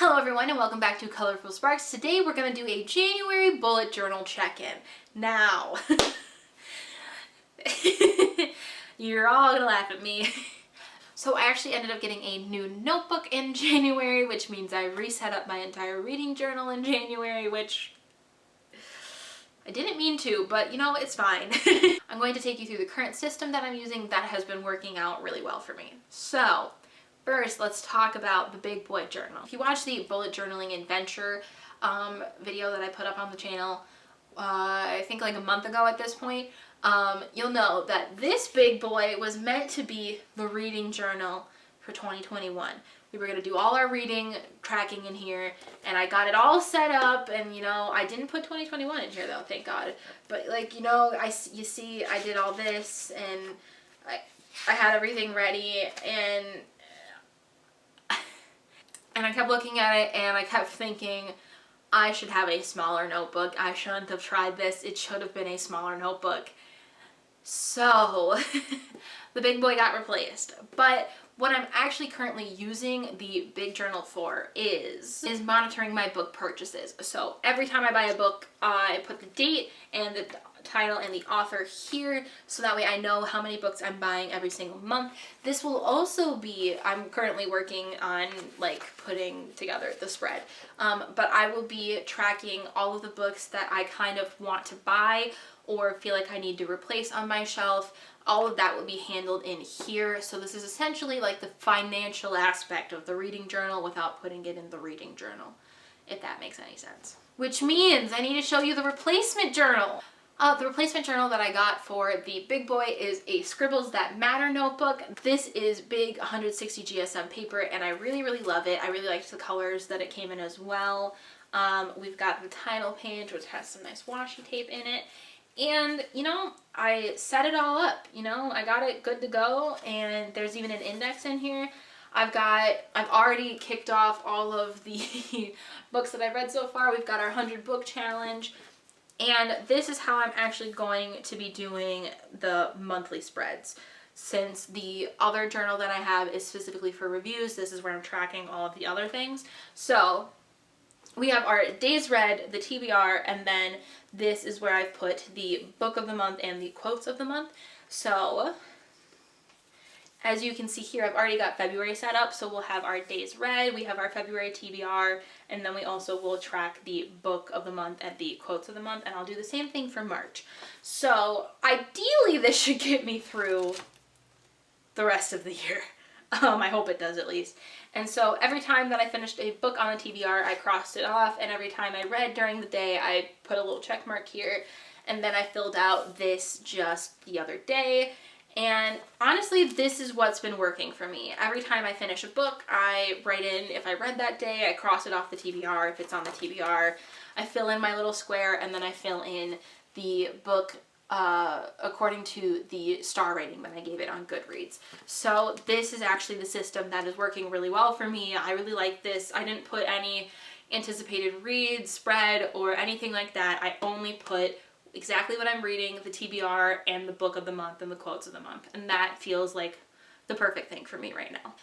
Hello everyone and welcome back to Colorful Sparks. Today we're going to do a January bullet journal check-in. Now, you're all going to laugh at me. So I actually ended up getting a new notebook in January, which means I reset up my entire reading journal in January, which I didn't mean to, but you know, it's fine. I'm going to take you through the current system that I'm using that has been working out really well for me. So, first, let's talk about the big boy journal. If you watch the bullet journaling adventure video that I put up on the channel, I think like a month ago at this point, you'll know that this big boy was meant to be the reading journal for 2021. We were going to do all our reading tracking in here, and I got it all set up, and you know, I didn't put 2021 in here though, thank God. But like, you know, you see I did all this, and I had everything ready, and I kept looking at it and I kept thinking I should have a smaller notebook. I shouldn't have tried this. It should have been a smaller notebook. So the big boy got replaced. But what I'm actually currently using the big journal for is monitoring my book purchases. So every time I buy a book, I put the date and the title and the author here, so that way I know how many books I'm buying every single month. This will also be, I'm currently working on like putting together the spread, but I will be tracking all of the books that I kind of want to buy or feel like I need to replace on my shelf. All of that will be handled in here. So this is essentially like the financial aspect of the reading journal without putting it in the reading journal, if that makes any sense. Which means I need to show you the replacement journal. The replacement journal that I got for the big boy is a Scribbles That Matter notebook. This is big 160 GSM paper, and I really, really love it. I really liked the colors that it came in as well. We've got the title page, which has some nice washi tape in it. And, you know, I set it all up, you know, I got it good to go, and there's even an index in here. I've already kicked off all of the books that I've read so far. We've got our 100 book challenge. And this is how I'm actually going to be doing the monthly spreads. Since the other journal that I have is specifically for reviews, this is where I'm tracking all of the other things. So we have our days read, the TBR, and then this is where I've put the book of the month and the quotes of the month. So as you can see here, I've already got February set up, so we'll have our days read, we have our February TBR, and then we also will track the book of the month and the quotes of the month, and I'll do the same thing for March. So ideally this should get me through the rest of the year. I hope it does at least. And so every time that I finished a book on the TBR, I crossed it off, and every time I read during the day, I put a little check mark here, and then I filled out this just the other day. And honestly, this is what's been working for me. Every time I finish a book, I write in if I read that day, I cross it off the TBR. If it's on the TBR, I fill in my little square, and then I fill in the book according to the star rating that I gave it on Goodreads. So this is actually the system that is working really well for me. I really like this. I didn't put any anticipated read, spread, or anything like that. I only put exactly what I'm reading, the TBR, and the book of the month and the quotes of the month. And that feels like the perfect thing for me right now.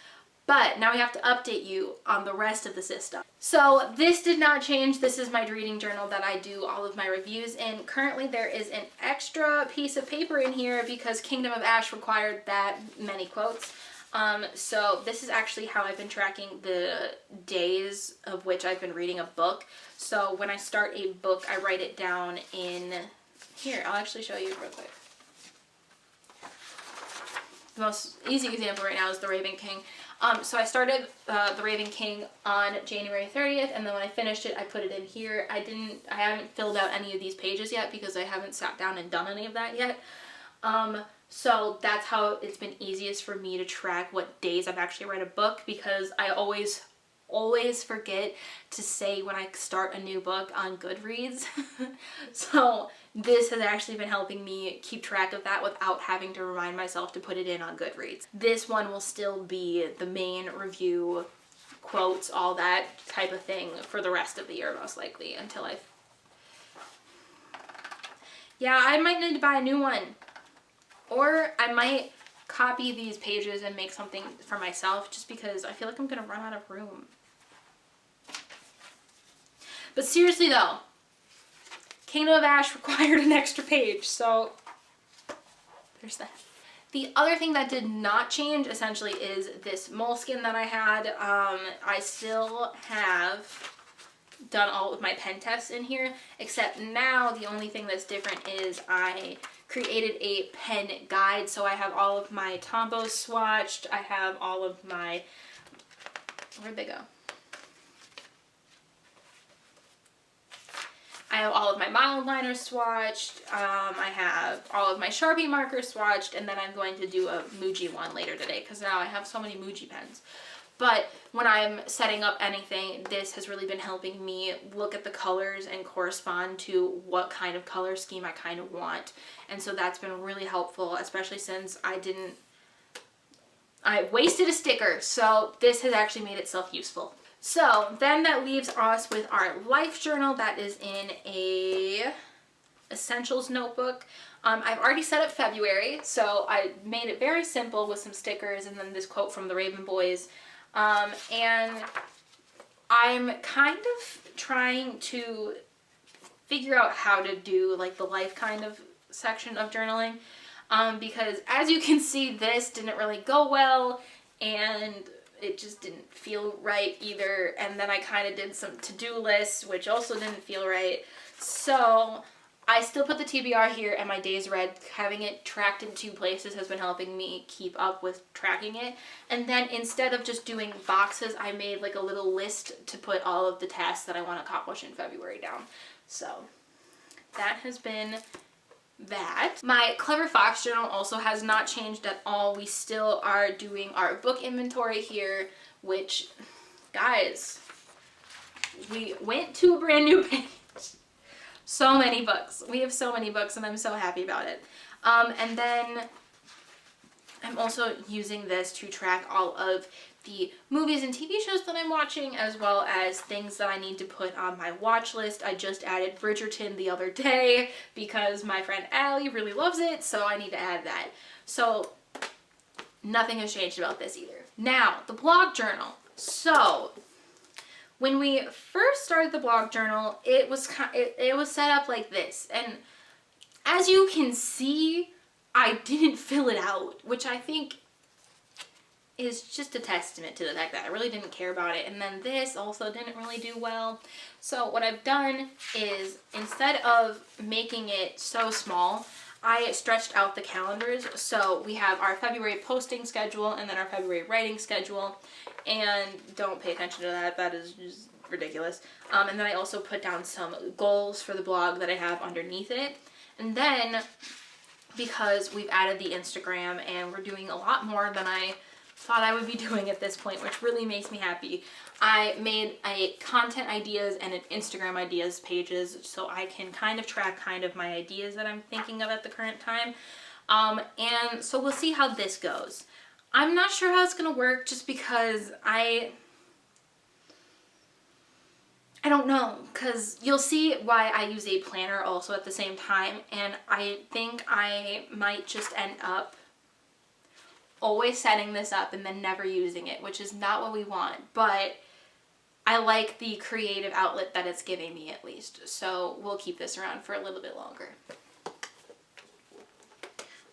But now we have to update you on the rest of the system. So this did not change. This is my reading journal that I do all of my reviews in. Currently there is an extra piece of paper in here because Kingdom of Ash required that many quotes. So this is actually how I've been tracking the days of which I've been reading a book. So when I start a book, I write it down in here. I'll actually show you real quick. The most easy example right now is The Raven King. So I started The Raven King on January 30th, and then when I finished it, I put it in here. I haven't filled out any of these pages yet because I haven't sat down and done any of that yet. So that's how it's been easiest for me to track what days I've actually read a book, because I always forget to say when I start a new book on Goodreads. So this has actually been helping me keep track of that without having to remind myself to put it in on Goodreads. This one will still be the main review, quotes, all that type of thing for the rest of the year, most likely, until yeah, I might need to buy a new one. Or I might copy these pages and make something for myself, just because I feel like I'm gonna run out of room. But seriously though, Kingdom of Ash required an extra page, so there's that. The other thing that did not change essentially is this moleskin that I had. I still have done all of my pen tests in here, except now the only thing that's different is I created a pen guide. So I have all of my Tombos swatched. I have all of my, where'd they go? I have all of my mild liners swatched. I have all of my Sharpie markers swatched, and then I'm going to do a Muji one later today because now I have so many Muji pens. But when I'm setting up anything, this has really been helping me look at the colors and correspond to what kind of color scheme I kind of want. And so that's been really helpful, especially since I wasted a sticker. So this has actually made itself useful. So then that leaves us with our life journal that is in a essentials notebook. I've already set up February, so I made it very simple with some stickers and then this quote from the Raven Boys. And I'm kind of trying to figure out how to do like the life kind of section of journaling, because as you can see, this didn't really go well and it just didn't feel right either. And then I kind of did some to-do lists, which also didn't feel right. So I still put the TBR here and my days read. Having it tracked in 2 places has been helping me keep up with tracking it. And then instead of just doing boxes, I made like a little list to put all of the tasks that I want to accomplish in February down. So that has been that. My Clever Fox journal also has not changed at all. We still are doing our book inventory here, which, guys, we went to a brand new page. So many books. We have so many books and I'm so happy about it. And then I'm also using this to track all of the movies and TV shows that I'm watching, as well as things that I need to put on my watch list. I just added Bridgerton the other day because my friend Allie really loves it, so I need to add that. So nothing has changed about this either. Now, the blog journal. So when we first started the blog journal, it was set up like this, and as you can see, I didn't fill it out, which I think is just a testament to the fact that I really didn't care about it. And then this also didn't really do well. So what I've done is, instead of making it so small, I stretched out the calendars. So we have our February posting schedule and then our February writing schedule. And don't pay attention to that. That is just ridiculous. And then I also put down some goals for the blog that I have underneath it. And then, because we've added the Instagram and we're doing a lot more than I thought I would be doing at this point, which really makes me happy, I made a content ideas and an Instagram ideas pages so I can kind of track kind of my ideas that I'm thinking of at the current time. And so we'll see how this goes. I'm not sure how it's gonna work just because I don't know, because you'll see why I use a planner also at the same time, and I think I might just end up always setting this up and then never using it, which is not what we want, but I like the creative outlet that it's giving me at least, so we'll keep this around for a little bit longer.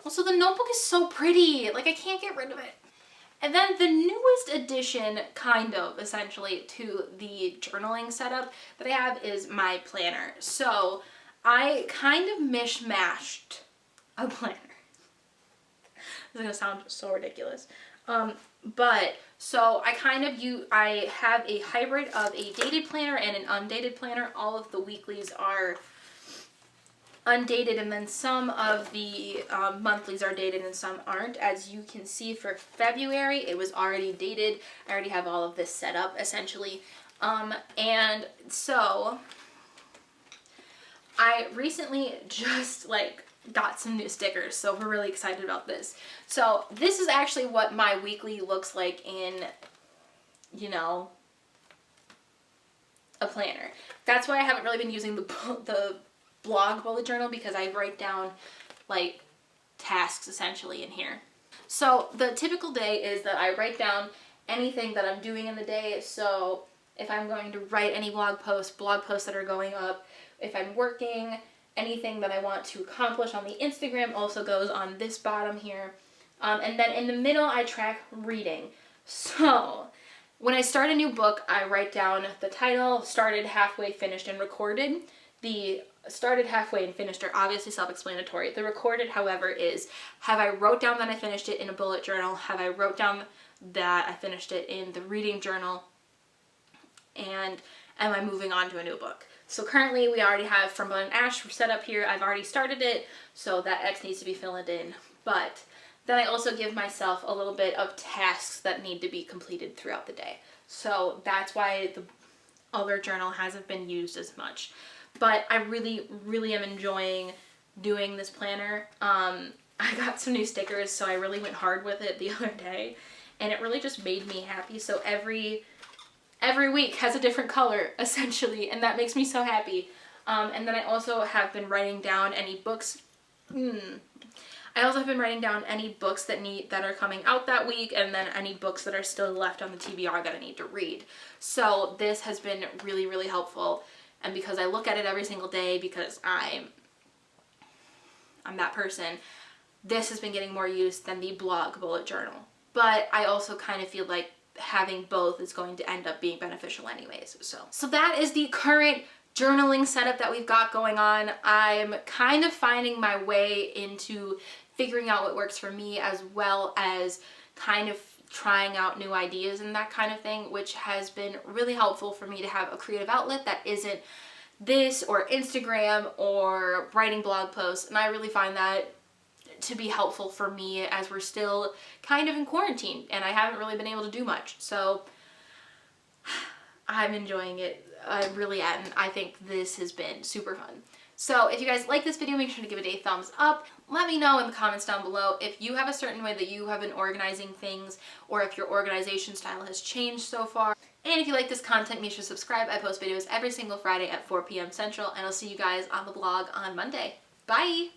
Also, the notebook is so pretty, like I can't get rid of it. And then the newest addition, kind of, essentially, to the journaling setup that I have is my planner. So I kind of mishmashed a planner. This is gonna sound so ridiculous. But so I have a hybrid of a dated planner and an undated planner. All of the weeklies are undated, and then some of the monthlies are dated and some aren't. As you can see, for February it was already dated. I already have all of this set up essentially, and so I recently just got some new stickers, so we're really excited about this. So this is actually what my weekly looks like in, you know, a planner. That's why I haven't really been using the blog bullet journal, because I write down like tasks essentially in here. So the typical day is that I write down anything that I'm doing in the day. So if I'm going to write any blog posts that are going up, if I'm working, anything that I want to accomplish on the Instagram also goes on this bottom here. And then in the middle, I track reading. So when I start a new book, I write down the title, started, halfway, finished, and recorded. The started, halfway, and finished are obviously self-explanatory. The recorded, however, is have I wrote down that I finished it in a bullet journal? Have I wrote down that I finished it in the reading journal? And am I moving on to a new book? So currently we already have From Blood and Ash set up here. I've already started it, so that X needs to be filled in. But then I also give myself a little bit of tasks that need to be completed throughout the day. So that's why the other journal hasn't been used as much. But I really, really am enjoying doing this planner. I got some new stickers, so I really went hard with it the other day, and it really just made me happy. So every week has a different color, essentially, and that makes me so happy. And then I also have been writing down any books. I also have been writing down any books that are coming out that week, and then any books that are still left on the TBR that I need to read. So this has been really, really helpful. And because I look at it every single day, because I'm that person, this has been getting more use than the blog bullet journal. But I also kind of feel like having both is going to end up being beneficial anyways. So that is the current journaling setup that we've got going on. I'm kind of finding my way into figuring out what works for me, as well as kind of trying out new ideas and that kind of thing, which has been really helpful for me to have a creative outlet that isn't this or Instagram or writing blog posts. And I really find that to be helpful for me as we're still kind of in quarantine and I haven't really been able to do much. So I'm enjoying it. I really am. I think this has been super fun. So if you guys like this video, make sure to give it a thumbs up. Let me know in the comments down below if you have a certain way that you have been organizing things, or if your organization style has changed so far. And if you like this content, make sure to subscribe. I post videos every single Friday at 4 p.m. Central, and I'll see you guys on the blog on Monday. Bye!